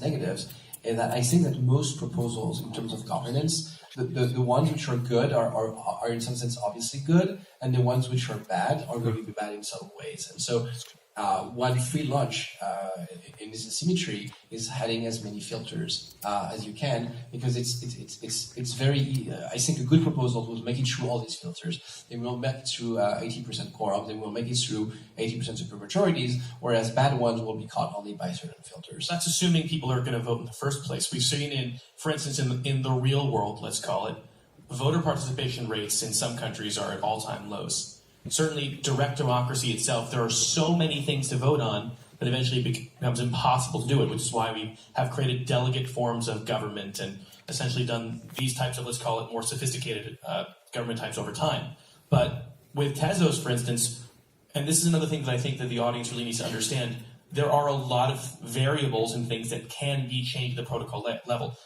negatives, is that I think that most proposals in terms of governance, the ones which are good are in some sense obviously good, and the ones which are bad are going to be bad in some ways. And so one free lunch in this asymmetry is having as many filters as you can, because it's very I think a good proposal will make it through all these filters. They will make it through 80% quorum. They will make it through 80% supermajorities, whereas bad ones will be caught only by certain filters. That's assuming people are going to vote in the first place. We've seen for instance, in the real world, let's call it, voter participation rates in some countries are at all-time lows. Certainly, direct democracy itself, there are so many things to vote on that eventually becomes impossible to do it, which is why we have created delegate forms of government and essentially done these types of, let's call it, more sophisticated government types over time. But with Tezos, for instance, and this is another thing that I think that the audience really needs to understand, there are a lot of variables and things that can be changed at the protocol level.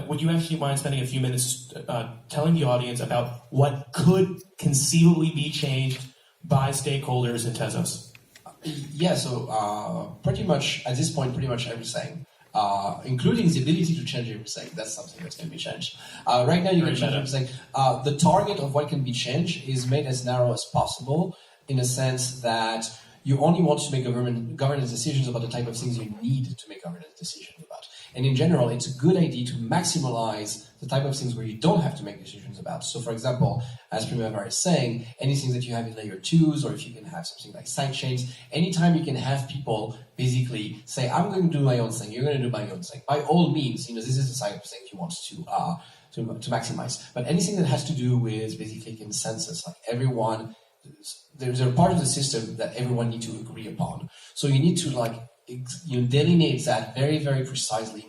Would you actually mind spending a few minutes telling the audience about what could conceivably be changed by stakeholders in Tezos? Yeah, so pretty much, at this point, pretty much everything, including the ability to change everything. That's something that can be changed. Right now, you can change everything. The target of what can be changed is made as narrow as possible, in a sense that you only want to make governance decisions about the type of things you need to make governance decisions about. And in general, it's a good idea to maximize the type of things where you don't have to make decisions about. So for example, as Primavera is saying, anything that you have in layer 2s, or if you can have something like sidechains, anytime you can have people basically say, I'm going to do my own thing, you're going to do my own thing. By all means, this is the type of thing you want to maximize. But anything that has to do with basically consensus, like everyone, there's a part of the system that everyone needs to agree upon. So you need to delineate that very, very precisely.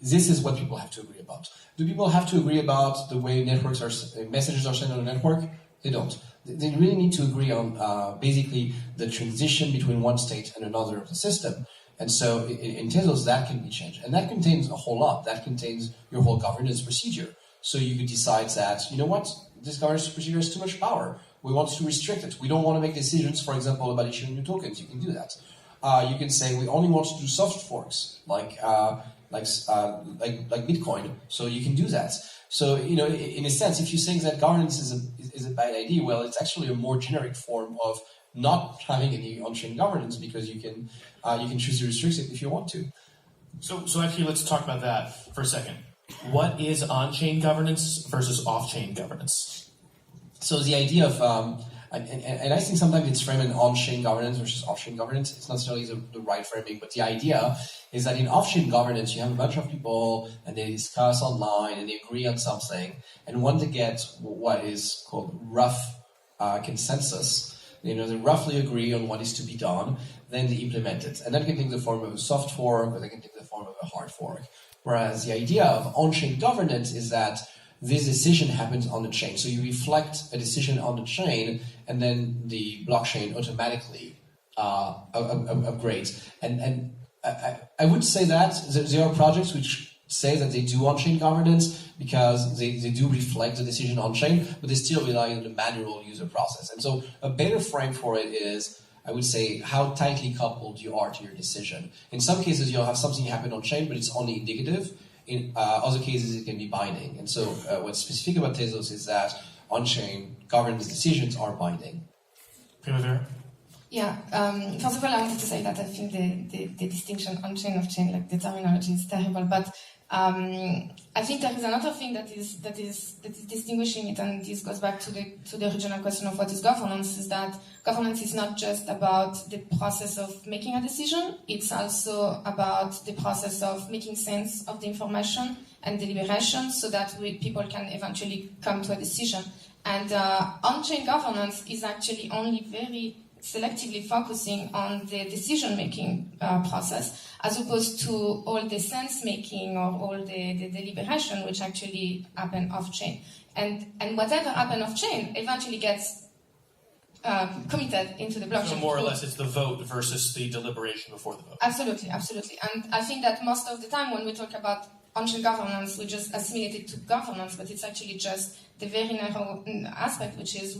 This is what people have to agree about. Do people have to agree about the way messages are sent on a network? They don't. They really need to agree on basically the transition between one state and another of the system. And so in Tezos, that can be changed. And that contains a whole lot. That contains your whole governance procedure. So you could decide that, this governance procedure has too much power. We want to restrict it. We don't want to make decisions, for example, about issuing new tokens. You can do that. You can say we only want to do soft forks, like Bitcoin. So you can do that. So in a sense, if you think that governance is a bad idea, well, it's actually a more generic form of not having any on-chain governance, because you can choose to restrict it if you want to. So actually, let's talk about that for a second. What is on-chain governance versus off-chain governance? So the idea of, and I think sometimes it's framed in on-chain governance versus off-chain governance. It's not necessarily the right framing, but the idea is that in off-chain governance, you have a bunch of people and they discuss online and they agree on something. And when they get what is called rough consensus, they roughly agree on what is to be done, then they implement it. And that can take the form of a soft fork, or they can take the form of a hard fork. Whereas the idea of on-chain governance is that this decision happens on the chain. So you reflect a decision on the chain, and then the blockchain automatically upgrades. And I would say that there are projects which say that they do on-chain governance because they do reflect the decision on-chain, but they still rely on the manual user process. And so a better frame for it is, I would say, how tightly coupled you are to your decision. In some cases, you'll have something happen on-chain, but it's only indicative. In other cases, it can be binding. And so what's specific about Tezos is that on-chain governance decisions are binding. Primavera? Yeah, first of all, I wanted to say that I think the distinction on-chain, off-chain, like the terminology is terrible, but I think there is another thing that is distinguishing it, and this goes back to the original question of what is governance, is that governance is not just about the process of making a decision, it's also about the process of making sense of the information and deliberation so that people can eventually come to a decision. And on-chain governance is actually only very selectively focusing on the decision-making process, as opposed to all the sense-making or all the deliberation, which actually happen off-chain. And whatever happen off-chain eventually gets committed into the blockchain. So more or less it's the vote versus the deliberation before the vote. Absolutely, absolutely. And I think that most of the time when we talk about on-chain governance, we just assimilate it to governance, but it's actually just the very narrow aspect, which is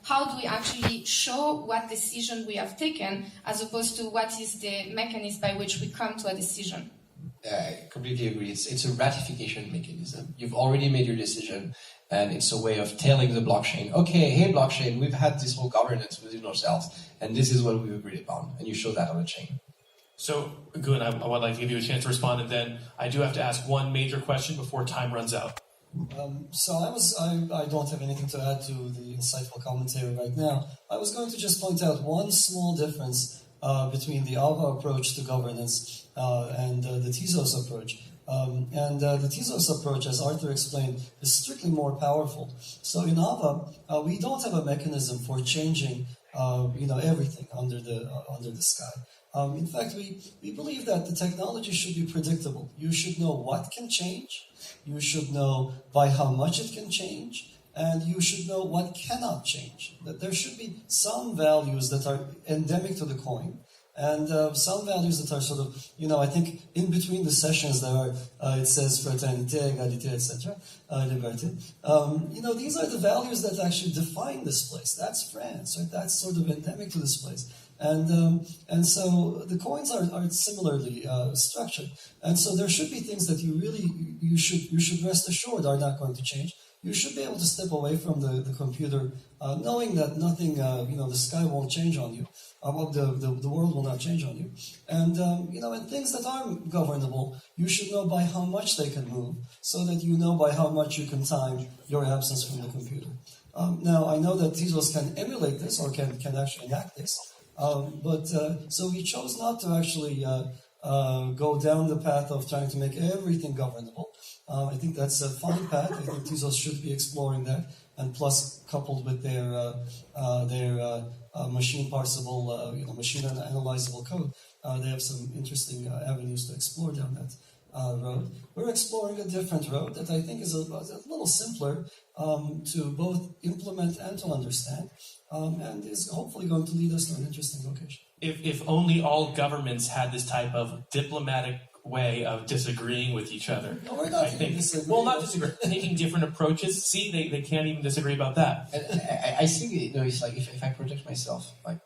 how do we actually show what decision we have taken, as opposed to what is the mechanism by which we come to a decision. I completely agree. It's a ratification mechanism. You've already made your decision, and it's a way of telling the blockchain, okay, hey blockchain, we've had this whole governance within ourselves, and this is what we've agreed upon, and you show that on the chain. So, good. I would like to give you a chance to respond, and then I do have to ask one major question before time runs out. I don't have anything to add to the insightful commentary right now. I was going to just point out one small difference between the AVA approach to governance and the Tezos approach. The Tezos approach, as Arthur explained, is strictly more powerful. So in AVA, we don't have a mechanism for changing, everything under the sky. In fact, we believe that the technology should be predictable. You should know what can change, you should know by how much it can change, and you should know what cannot change. That there should be some values that are endemic to the coin, and some values that are sort of, I think in between the sessions there are, it says fraternité, égalité, etc., liberté. These are the values that actually define this place. That's France, right? That's sort of endemic to this place. And so the coins are similarly structured. And so there should be things that you should rest assured are not going to change. You should be able to step away from the computer, knowing that nothing, the sky won't change on you, the world will not change on you. And, and things that aren't governable, you should know by how much they can move, so that you know by how much you can time your absence from the computer. Now, I know that Tezos can emulate this, or can actually enact this, so we chose not to actually go down the path of trying to make everything governable. I think that's a fine path. I think Tezos should be exploring that, and plus coupled with their machine parsable, machine analyzable code, they have some interesting avenues to explore down that road. We're exploring a different road that I think is a little simpler to both implement and to understand, and is hopefully going to lead us to an interesting location. If only all governments had this type of diplomatic way of disagreeing with each other. No, we're not disagreeing. Well, not disagree, taking different approaches. See, they can't even disagree about that. And I think it's like if I project myself, like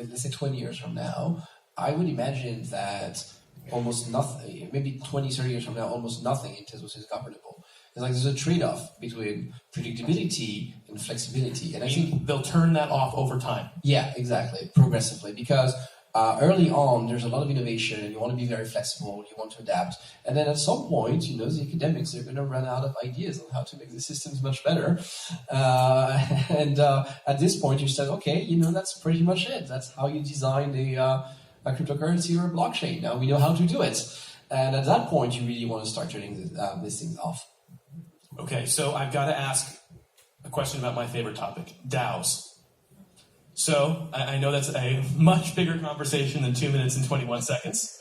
let's say 20 years from now, I would imagine that almost nothing, maybe 20, 30 years from now, almost nothing in Tezos is governable. It's like there's a trade-off between predictability and flexibility. And I think they'll turn that off over time. Yeah, exactly, progressively. Because early on, there's a lot of innovation, and you want to be very flexible, you want to adapt. And then at some point, the academics are going to run out of ideas on how to make the systems much better. At this point, you said, okay, that's pretty much it. That's how you design a cryptocurrency or a blockchain. Now we know how to do it. And at that point, you really want to start turning these things off. Okay, so I've got to ask a question about my favorite topic, DAOs. So I know that's a much bigger conversation than 2 minutes and 21 seconds.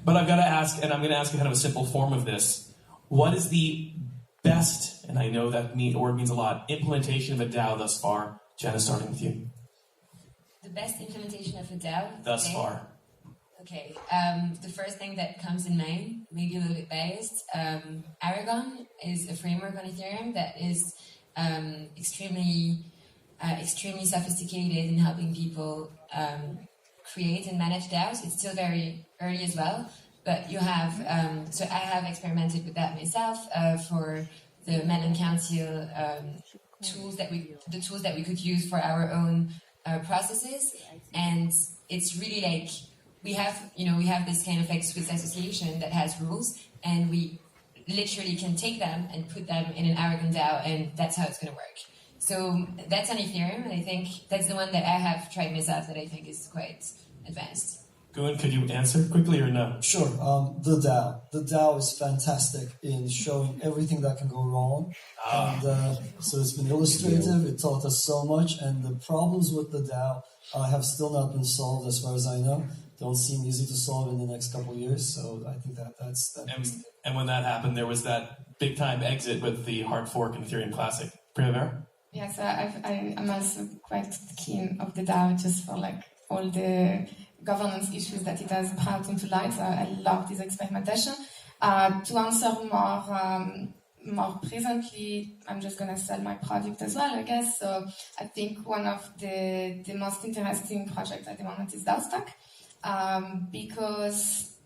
But I've got to ask, and I'm going to ask kind of a simple form of this. What is the best, and I know that word means a lot, implementation of a DAO thus far? Jenna, starting with you. The best implementation of a DAO? Thus far. Okay, the first thing that comes in mind, maybe a little bit biased, Aragon is a framework on Ethereum that is extremely sophisticated in helping people create and manage DAOs. It's still very early as well, but you have, so I have experimented with that myself for the Melon Council tools that we could use for our own processes, and it's really like, we have this kind of like Swiss association that has rules, and we literally can take them and put them in an Aragon DAO, and that's how it's going to work. So that's on Ethereum, and I think that's the one that I have tried myself that I think is quite advanced. Goon, could you answer quickly or no? Sure. The DAO. The DAO is fantastic in showing everything that can go wrong. And so it's been illustrative. It taught us so much, and the problems with the DAO have still not been solved as far as I know. Don't seem easy to solve in the next couple of years, so I think that's and when that happened, there was that big time exit with the hard fork in Ethereum Classic. Primavera? Yeah, so I'm also quite keen of the DAO just for like all the governance issues that it has brought into light. So I love this experimentation. To answer more presently, I'm just going to sell my product as well, I guess. So I think one of the most interesting projects at the moment is DAOstack. Because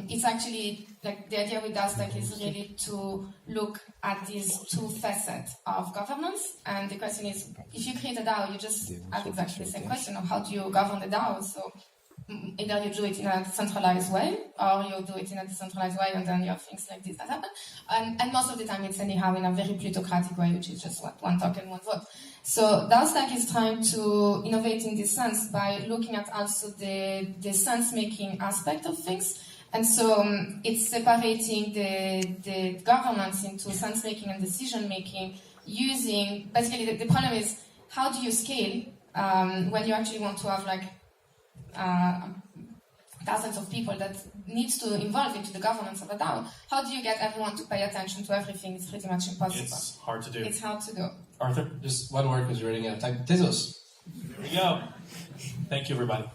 it's actually like the idea with DAO-Stack is really to look at these two facets of governance. And the question is, if you create a DAO, you just have exactly the same question of how do you govern the DAO? So either you do it in a centralized way, or you do it in a decentralized way, and then you have things like this that happen. And most of the time, it's anyhow in a very plutocratic way, which is just one token, one vote. So DAO-Stack is trying to innovate in this sense by looking at also the sense-making aspect of things. And so it's separating the governance into sense-making and decision-making using, basically the problem is, how do you scale when you actually want to have like thousands of people that needs to involve into the governance of a DAO? How do you get everyone to pay attention to everything? It's pretty much impossible. It's hard to do. It's hard to do. Arthur? Just one word because you're running out of time. Tezos. There we go. Thank you, everybody.